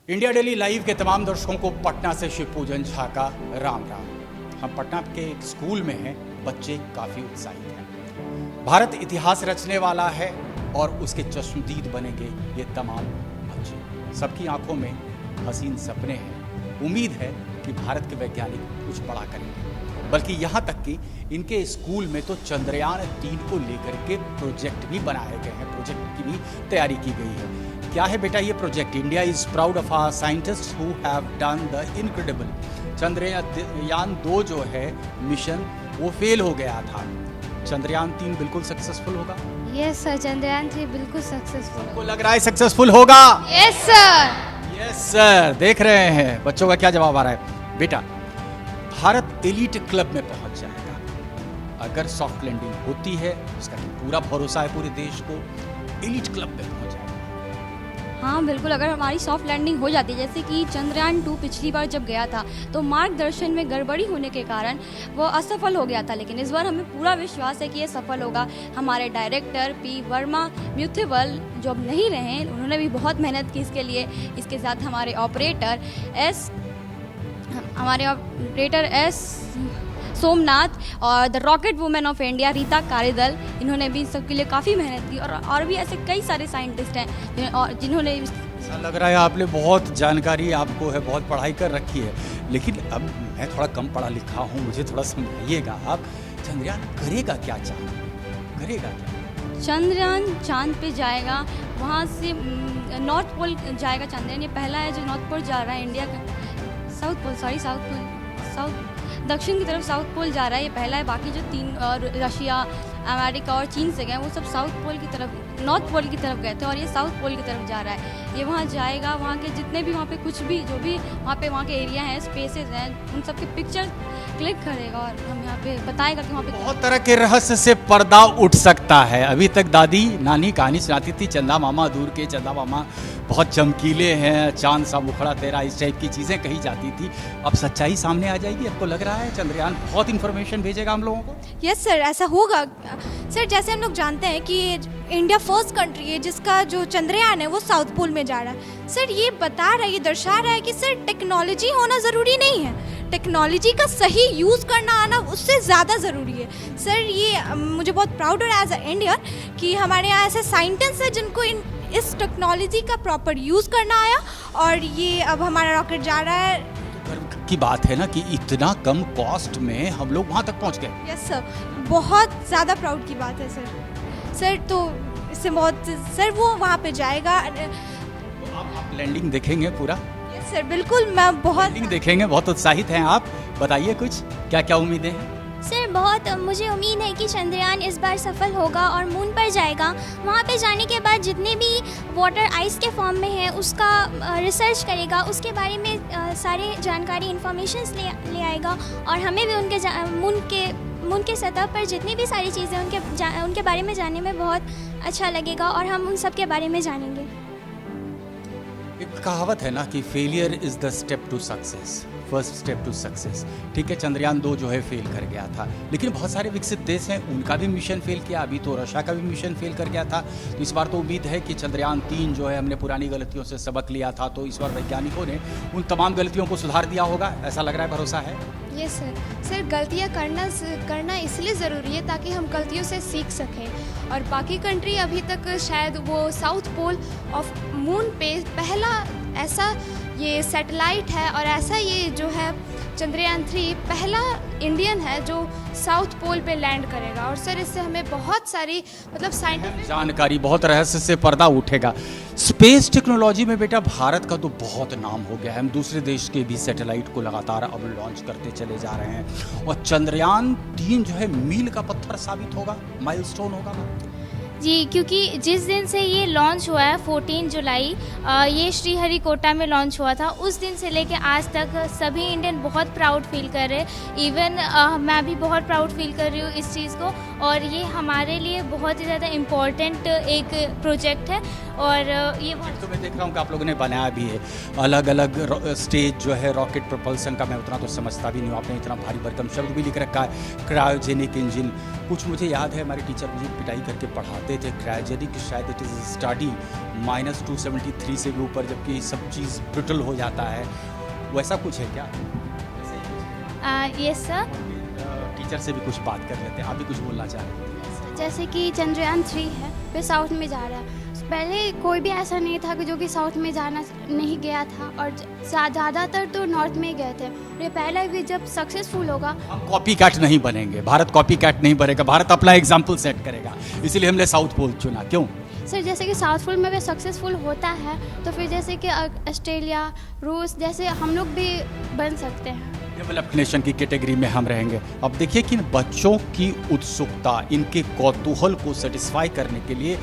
India daily live के तमाम दर्शकों को पटना से शिव पूजन झा का राम राम। हम पटना के एक स्कूल में हैं, बच्चे काफ़ी उत्साहित हैं। भारत इतिहास रचने वाला है और उसके चश्मदीद बनेंगे ये तमाम बच्चे। सबकी आंखों में हसीन सपने हैं। उम्मीद है कि भारत के वैज्ञानिक कुछ बड़ा करेंगे, बल्कि यहाँ तक कि इनके स्कूल में तो चंद्रयान 3 को लेकर के प्रोजेक्ट भी बनाए गए हैं, प्रोजेक्ट की भी तैयारी की गई है। क्या है बेटा ये project? India is proud of our scientists who have done the incredible. Chandrayaan 2 जो है मिशन वो फेल हो गया था। चंद्रयान 3 बिल्कुल सक्सेसफुल होगा। यस सर, चंद्रयान 3 बिल्कुल सक्सेसफुल। आपको लग रहा है सक्सेसफुल होगा? Yes sir. Yes sir. देख रहे हैं बच्चों का क्या जवाब आ रहा है। बेटा, भारत एलीट क्लब में पहुंच जाएगा अगर सॉफ्ट लैंडिंग होती है। उसका पूरा भरोसा है पूरे देश को, एलीट क्लब में पहुंच जाएगा। हाँ बिल्कुल, अगर हमारी सॉफ्ट लैंडिंग हो जाती है, जैसे कि चंद्रयान 2 पिछली बार जब गया था तो मार्गदर्शन में गड़बड़ी होने के कारण वो असफल हो गया था, लेकिन इस बार हमें पूरा विश्वास है कि ये सफल होगा। हमारे डायरेक्टर पी वर्मा म्यूथेबल जो अब नहीं रहे, उन्होंने भी बहुत मेहनत की इसके लिए। इसके साथ हमारे ऑपरेटर एस सोमनाथ और the rocket women of India Rita Karidhal, इन्होंने भी सबके लिए काफ़ी मेहनत की। और भी ऐसे कई सारे साइंटिस्ट हैं जिन्होंने ऐसा लग रहा है आपने बहुत जानकारी आपको है, बहुत पढ़ाई कर रखी है। लेकिन अब मैं थोड़ा कम पढ़ा लिखा हूँ, मुझे थोड़ा समझाइएगा आप, चंद्रयान करेगा क्या? चांद करेगा क्या? चंद्रयान चांद पे जाएगा, वहाँ से नॉर्थ पोल जाएगा चंद्रयान। ये पहला है जो नॉर्थ पोल जा रहा है इंडिया का। साउथ दक्षिण की तरफ साउथ पोल जा रहा है, ये पहला है। बाकी जो 3 और रशिया, अमेरिका और चीन से गए वो सब साउथ पोल की तरफ, नॉर्थ पोल की तरफ गए थे, और ये साउथ पोल की तरफ जा रहा है। ये वहाँ जाएगा, वहाँ के जितने भी वहाँ पे कुछ भी जो भी वहाँ के एरिया हैं, स्पेसेस हैं, उन सब के पिक्चर क्लिक करेगा और हम यहाँ पे बताएगा कि वहाँ पे बहुत तरह के रहस्य से पर्दा उठ सकता है। अभी तक दादी नानी कहानी सुनाती थी, चंदा मामा दूर के चंदा मामा बहुत चमकीले हैं, चांद सा मुखड़ा तेरा, इस टाइप की चीज़ें कही जाती थी। अब सच्चाई सामने आ जाएगी। आपको लग रहा है चंद्रयान बहुत इन्फॉर्मेशन भेजेगा हम लोगों को? यस सर, ऐसा होगा सर। जैसे हम लोग जानते हैं कि इंडिया फर्स्ट कंट्री है जिसका जो चंद्रयान है वो साउथ पोल में जा रहा है। सर ये बता रहा है, ये दर्शा रहा है कि सर टेक्नोलॉजी होना ज़रूरी नहीं है, टेक्नोलॉजी का सही यूज़ करना आना उससे ज़्यादा ज़रूरी है। सर ये मुझे बहुत प्राउड है एज अ इंडियन कि हमारे यहाँ ऐसे साइंटिस्ट हैं जिनको इस टेक्नोलॉजी का प्रॉपर यूज़ करना आया, और ये अब हमारा रॉकेट जा रहा है। गर्व की बात है ना कि इतना कम कॉस्ट में हम लोग वहाँ तक पहुँच गए। यस सर, बहुत ज़्यादा प्राउड की बात है सर। तो इससे बहुत सर वो वहाँ पे जाएगा। तो आप लैंडिंग देखेंगे पूरा? यस सर बिल्कुल, मैं बहुत लैंडिंग देखेंगे। बहुत उत्साहित हैं आप, बताइए कुछ क्या क्या उम्मीदें हैं? सर बहुत मुझे उम्मीद है कि चंद्रयान इस बार सफल होगा और मून पर जाएगा। वहाँ पे जाने के बाद जितने भी वाटर आइस के फॉर्म में है उसका रिसर्च करेगा, उसके बारे में सारे जानकारी इन्फॉर्मेशंस ले आएगा, और हमें भी मून के सतह पर जितनी भी सारी चीज़ें उनके बारे में जानने में बहुत अच्छा लगेगा, और हम उन सब के बारे में जानेंगे। एक कहावत है ना कि failure is the step to success, first step to success. ठीक है, चंद्रयान 2 जो है फेल कर गया था, लेकिन बहुत सारे विकसित देश हैं उनका भी मिशन फेल किया। अभी तो रशिया का भी मिशन फेल कर गया था। तो इस बार तो उम्मीद है कि चंद्रयान 3 जो है, हमने पुरानी गलतियों से सबक लिया था, तो इस बार वैज्ञानिकों ने उन तमाम गलतियों को सुधार दिया होगा, ऐसा लग रहा है, भरोसा है। यस सर, गलतियाँ करना इसलिए ज़रूरी है ताकि हम गलतियों से सीख सकें। और बाकी कंट्री अभी तक शायद वो साउथ पोल ऑफ मून पे पहला ऐसा ये सैटेलाइट है, और ऐसा ये जो है चंद्रयान 3 पहला इंडियन है जो साउथ पोल पे लैंड करेगा। और सर इससे हमें बहुत सारी मतलब साइंटिफिक जानकारी, बहुत रहस्य से पर्दा उठेगा। स्पेस टेक्नोलॉजी में बेटा भारत का तो बहुत नाम हो गया है। हम दूसरे देश के भी सैटेलाइट को लगातार अब लॉन्च करते चले जा रहे हैं, और चंद्रयान 3 जो है मील का पत्थर साबित होगा, माइलस्टोन होगा। जी, क्योंकि जिस दिन से ये लॉन्च हुआ है 14 जुलाई, ये श्रीहरिकोटा में लॉन्च हुआ था, उस दिन से लेके आज तक सभी इंडियन बहुत प्राउड फील कर रहे हैं। इवन मैं भी बहुत प्राउड फील कर रही हूँ इस चीज़ को। और ये हमारे लिए बहुत ही ज़्यादा इम्पोर्टेंट एक प्रोजेक्ट है। और ये तो मैं देख रहा हूँ कि आप लोगों ने बनाया भी है अलग अलग स्टेज जो है रॉकेट प्रोपल्सन का, मैं उतना तो समझता भी नहीं हूँ, आपने इतना भारी भरकम शब्द भी लिख रखा है, क्रायोजेनिक इंजन। कुछ मुझे याद है हमारे टीचर मुझे पिटाई करके पढ़ाते थे, क्रायोजेनिक शायद इट इज़ स्टडी -273 से भी ऊपर, जबकि सब चीज़ ब्रिटल हो जाता है, वैसा कुछ है क्या? ये सर टीचर से भी कुछ बात कर लेते हैं, आप भी कुछ बोलना चाह रहे हैं? जैसे कि चंद्रयान 3 है फिर साउथ में जा रहा है। पहले कोई भी ऐसा नहीं था कि जो कि साउथ में जाना नहीं गया था, और ज़्यादातर तो नॉर्थ में ही गए थे। और ये पहला भी जब सक्सेसफुल होगा, हम कॉपी कैट नहीं बनेंगे, भारत कॉपी कैट नहीं बनेगा, भारत अपना एग्जाम्पल सेट करेगा, इसीलिए हमने साउथ पोल चुना। क्यों? सर जैसे कि साउथ पोल में अगर सक्सेसफुल होता है तो फिर जैसे कि ऑस्ट्रेलिया, रूस जैसे हम लोग भी बन सकते हैं। डेवलप्ड नेशन की कैटेगरी में हम रहेंगे। अब देखिए कि इन बच्चों की उत्सुकता, इनके कौतूहल को सेटिस्फाई करने के लिए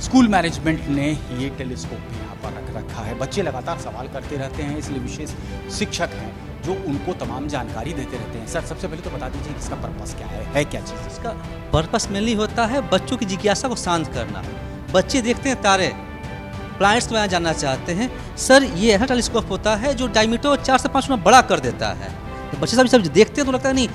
स्कूल मैनेजमेंट ने ये टेलीस्कोप भी यहाँ पर रख रखा है। बच्चे लगातार सवाल करते रहते हैं, इसलिए विशेष शिक्षक हैं जो उनको तमाम जानकारी देते रहते हैं। सर सबसे पहले तो बता दीजिए इसका पर्पस क्या है क्या चीज़? इसका पर्पस मेनली होता है बच्चों की जिज्ञासा को शांत करना। बच्चे देखते हैं तारे, प्लैनेट्स में जानना चाहते हैं। सर ये ऐसा टेलीस्कोप होता है जो डायमीटर 4 से 5 गुना बड़ा कर देता है, तो बच्चे सब देखते हैं तो लगता है नहीं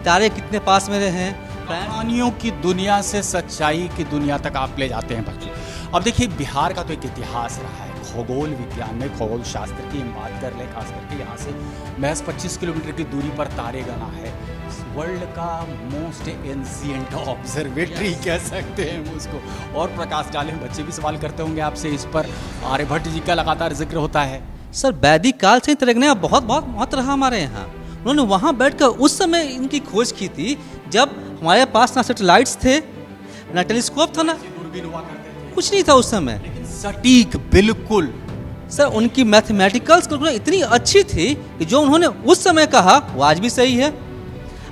तारे कितने पास मेरे हैं। कहानियों की दुनिया से सच्चाई की दुनिया तक आप ले जाते हैं बच्चे। अब देखिए बिहार का तो एक इतिहास रहा है, खगोल विज्ञान में खगोल शास्त्र की हम बात कर लें, खास करके यहाँ से महज 25 किलोमीटर की दूरी पर तारे गना है। वर्ल्ड का मोस्ट एंशिएंट ऑब्जर्वेटरी कह सकते हैं हम उसको। और प्रकाश डाले बच्चे भी सवाल करते होंगे आपसे इस पर, आर्यभट्ट जी का लगातार जिक्र होता है। सर वैदिक काल से तरंगना बहुत बहुत महत्व रहा हमारे यहाँ। उन्होंने वहाँ बैठकर उस समय इनकी खोज की थी जब हमारे पास ना सैटेलाइट्स थे ना टेलीस्कोप था ना दूरबीन हुआ करते थे, कुछ नहीं था उस समय। लेकिन सटीक बिल्कुल। सर उनकी मैथमेटिकल्स कैलकुलेशन इतनी अच्छी थी कि जो उन्होंने उस समय कहा वो आज भी सही है।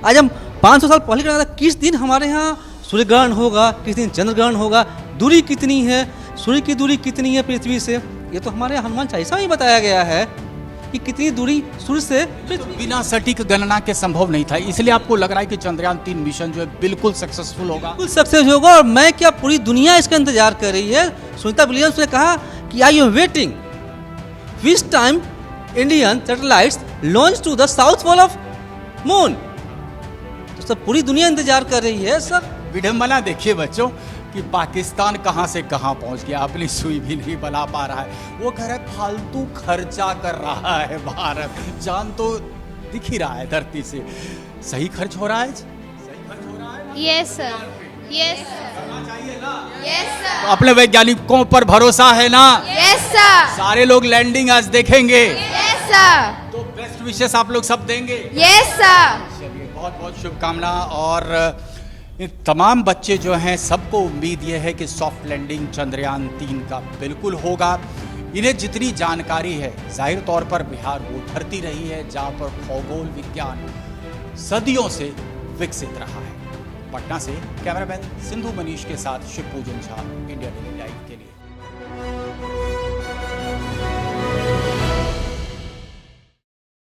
आज हम 500 साल पहले कहना था किस दिन हमारे यहाँ सूर्य ग्रहण होगा, किस दिन चंद्र ग्रहण होगा, दूरी कितनी है, सूर्य की दूरी कितनी है पृथ्वी से, ये तो हमारे हनुमान चालीसा में बताया गया है कि कितनी दूरी सूर्य से तो बिना सटीक गणना के संभव नहीं था। इसलिए आपको लग रहा है कि चंद्रयान 3 मिशन जो है बिल्कुल सक्सेसफुल होगा? बिल्कुल सक्सेस होगा। और मैं क्या पूरी दुनिया इसका इंतजार कर रही है। सुनीता विलियम्स ने कहा कि I am waiting which time Indian satellites launch to the south pole of moon. तो सब पूरी दुनिया इंतजार कर रही है। सर विडंबना देखिए बच्चों कि पाकिस्तान कहाँ से कहाँ पहुँच गया, अपनी सुई भी नहीं बना पा रहा है। वो कह रहा है फालतू खर्चा कर रहा है भारत, जान तो दिख ही रहा है धरती से। सही खर्च हो रहा है? सही खर्च हो रहा है? यस सर, यस यस तो अपने वैज्ञानिकों पर भरोसा है ना? यस सर, सारे लोग लैंडिंग आज देखेंगे, यस सर, तो बेस्ट विशेस आप लोग सब देंगे। Yes sir. चलिए बहुत बहुत शुभकामना। और ये तमाम बच्चे जो हैं सबको उम्मीद ये है कि सॉफ्ट लैंडिंग चंद्रयान 3 का बिल्कुल होगा। इन्हें जितनी जानकारी है जाहिर तौर पर बिहार वो धरती रही है जहाँ पर खगोल विज्ञान सदियों से विकसित रहा है। पटना से कैमरामैन सिंधु मनीष के साथ Shivpujan Jha, India daily live के लिए।